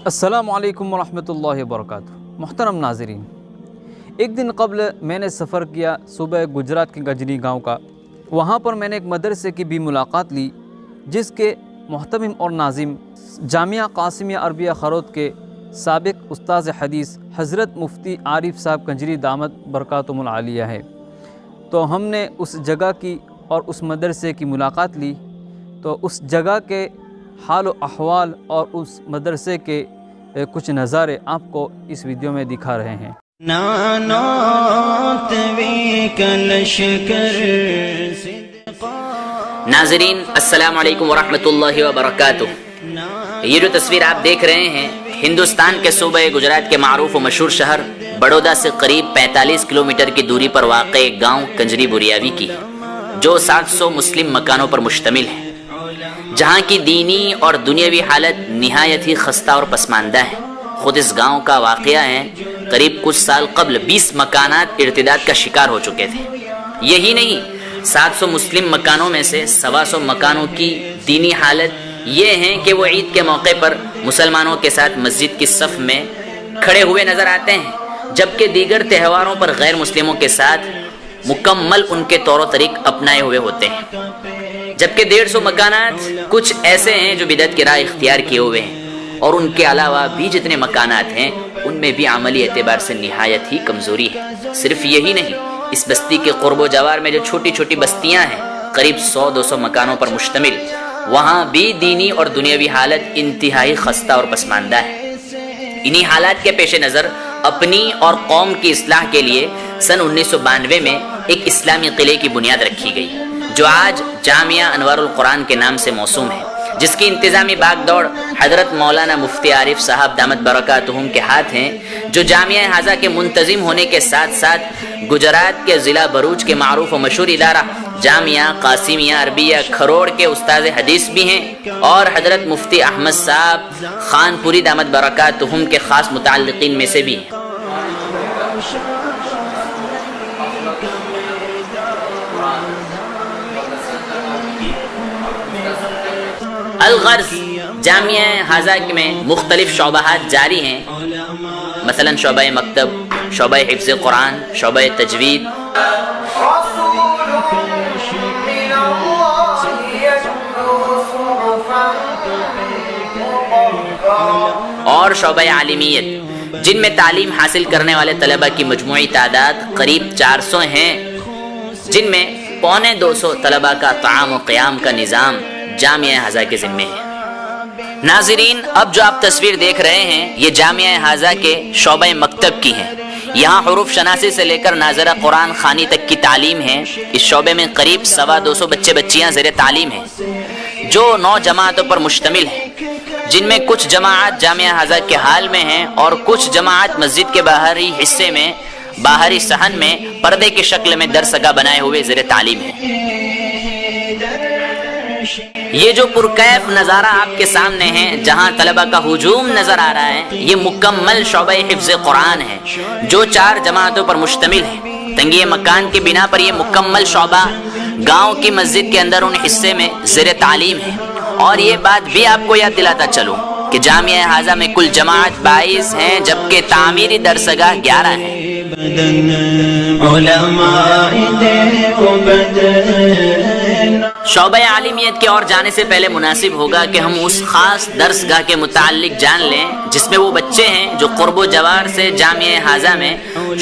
السلام علیکم ورحمۃ اللہ وبرکاتہ۔ محترم ناظرین، ایک دن قبل میں نے سفر کیا صوبہ گجرات کے گجنی گاؤں کا۔ وہاں پر میں نے ایک مدرسے کی بھی ملاقات لی جس کے محتمم اور ناظم جامعہ قاسمیہ عربیہ خروت کے سابق استاذ حدیث حضرت مفتی عارف صاحب کنجری دامت برکاتہم العالیہ ہے۔ تو ہم نے اس جگہ کی اور اس مدرسے کی ملاقات لی، تو اس جگہ کے حال و احوال اور اس مدرسے کے کچھ نظارے آپ کو اس ویڈیو میں دکھا رہے ہیں۔ ناظرین السلام علیکم ورحمۃ اللہ وبرکاتہ۔ یہ جو تصویر آپ دیکھ رہے ہیں ہندوستان کے صوبہ گجرات کے معروف و مشہور شہر بڑودہ سے قریب 45 کلومیٹر کی دوری پر واقع ایک گاؤں کنجری بریاوی کی، جو 700 مسلم مکانوں پر مشتمل ہے، جہاں کی دینی اور دنیاوی حالت نہایت ہی خستہ اور پسماندہ ہے۔ خود اس گاؤں کا واقعہ ہے، قریب کچھ سال قبل 20 مکانات ارتداد کا شکار ہو چکے تھے۔ یہی نہیں، 700 مسلم مکانوں میں سے 125 مکانوں کی دینی حالت یہ ہیں کہ وہ عید کے موقع پر مسلمانوں کے ساتھ مسجد کی صف میں کھڑے ہوئے نظر آتے ہیں، جبکہ دیگر تہواروں پر غیر مسلموں کے ساتھ مکمل ان کے طور و طریق اپنائے ہوئے ہوتے ہیں۔ جبکہ 150 مکانات کچھ ایسے ہیں جو بدعت کی راہ اختیار کیے ہوئے ہیں، اور ان کے علاوہ بھی جتنے مکانات ہیں ان میں بھی عملی اعتبار سے نہایت ہی کمزوری ہے۔ صرف یہی نہیں، اس بستی کے قرب و جوار میں جو چھوٹی چھوٹی بستیاں ہیں قریب 100-200 مکانوں پر مشتمل، وہاں بھی دینی اور دنیاوی حالت انتہائی خستہ اور پسماندہ ہے۔ انہی حالات کے پیش نظر اپنی اور قوم کی اصلاح کے لیے سن 1992 میں ایک اسلامی قلعے کی بنیاد رکھی گئی، جو آج جامعہ انوار القرآن کے نام سے موسوم ہے، جس کی انتظامی باغ دوڑ حضرت مولانا مفتی عارف صاحب دامت برکاتہم کے ہاتھ ہیں، جو جامعہ ہذا کے منتظم ہونے کے ساتھ ساتھ گجرات کے ضلع بروچ کے معروف و مشہور ادارہ جامعہ قاسمیہ عربیہ کھروڑ کے استاذ حدیث بھی ہیں، اور حضرت مفتی احمد صاحب خان پوری دامت برکاتہم کے خاص متعلقین میں سے بھی ہیں۔ الغرض جامعہ ہذا میں مختلف شعبہات جاری ہیں، مثلا شعبہ مکتب، شعبہ حفظ قرآن، شعبہ تجوید، اور شعبہ عالمیت، جن میں تعلیم حاصل کرنے والے طلبہ کی مجموعی تعداد قریب 400 ہیں، جن میں 250 طلبہ کا طعام و قیام کا نظام جامعہ ہذا کے ذمے ہے۔ ناظرین، اب جو آپ تصویر دیکھ رہے ہیں یہ جامعہ ہذا کے شعبہ مکتب کی ہے۔ یہاں حروف شناسی سے لے کر ناظرہ قرآن خوانی تک کی تعلیم ہے۔ اس شعبے میں قریب 250 بچے بچیاں زیر تعلیم ہیں، جو 9 جماعتوں پر مشتمل ہے، جن میں کچھ جماعت جامعہ ہذا کے حال میں ہیں اور کچھ جماعت مسجد کے باہری حصے میں باہری صحن میں پردے کی شکل میں درسگاہ بنائے ہوئے زیر تعلیم ہے۔ یہ جو پرکیف نظارہ آپ کے سامنے ہے، جہاں طلبہ کا ہجوم نظر آ رہا ہے، یہ مکمل شعبہ حفظ قرآن ہے، جو 4 جماعتوں پر مشتمل ہے۔ تنگی مکان کی بنا پر یہ مکمل شعبہ گاؤں کی مسجد کے اندر ان حصے میں زیر تعلیم ہے۔ اور یہ بات بھی آپ کو یاد دلاتا چلوں کہ جامعہ ہذا میں کل جماعت 22 ہیں، جبکہ تعمیری درسگاہ 11 ہیں۔ شعبہ عالمیت کے اور جانے سے پہلے مناسب ہوگا کہ ہم اس خاص درسگاہ کے متعلق جان لیں جس میں وہ بچے ہیں جو قرب و جوار سے جامعہ ہذا میں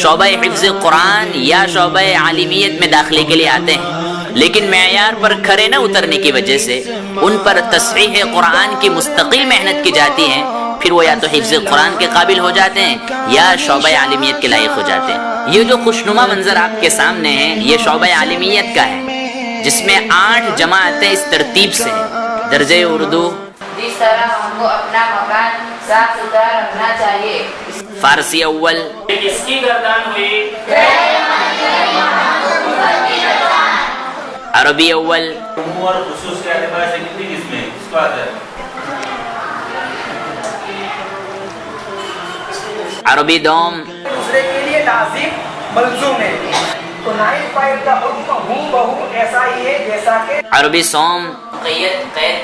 شعبہ حفظ قرآن یا شعبہ عالمیت میں داخلے کے لیے آتے ہیں، لیکن معیار پر کھرے نہ اترنے کی وجہ سے ان پر تصحیح قرآن کی مستقل محنت کی جاتی ہے، پھر وہ یا تو حفظ قرآن کے قابل ہو جاتے ہیں یا شعبہ عالمیت کے لائق ہو جاتے ہیں۔ یہ جو خوشنما منظر آپ کے سامنے ہے یہ شعبہ عالمیت کا ہے، جس میں 8 جماعتیں اس ترتیب سے ہیں۔ درجہ اردو، جس طرح ہم کو اپنا مکان صاف ستھرا رکھنا چاہیے۔ فارسی اول، کس کی گردان ہوئی؟ عربی اول، عموم اور خصوص کے اعتبار سے کتنی قسمیں ہیں؟ اس بات ہے۔ عربی دوم، دوسرے کے لیے لازم ملزوم ہے، تو نائب فاعل کا حکم ہوں بہو ایسا ہی ہے جیسا کہ عربی سوم، قید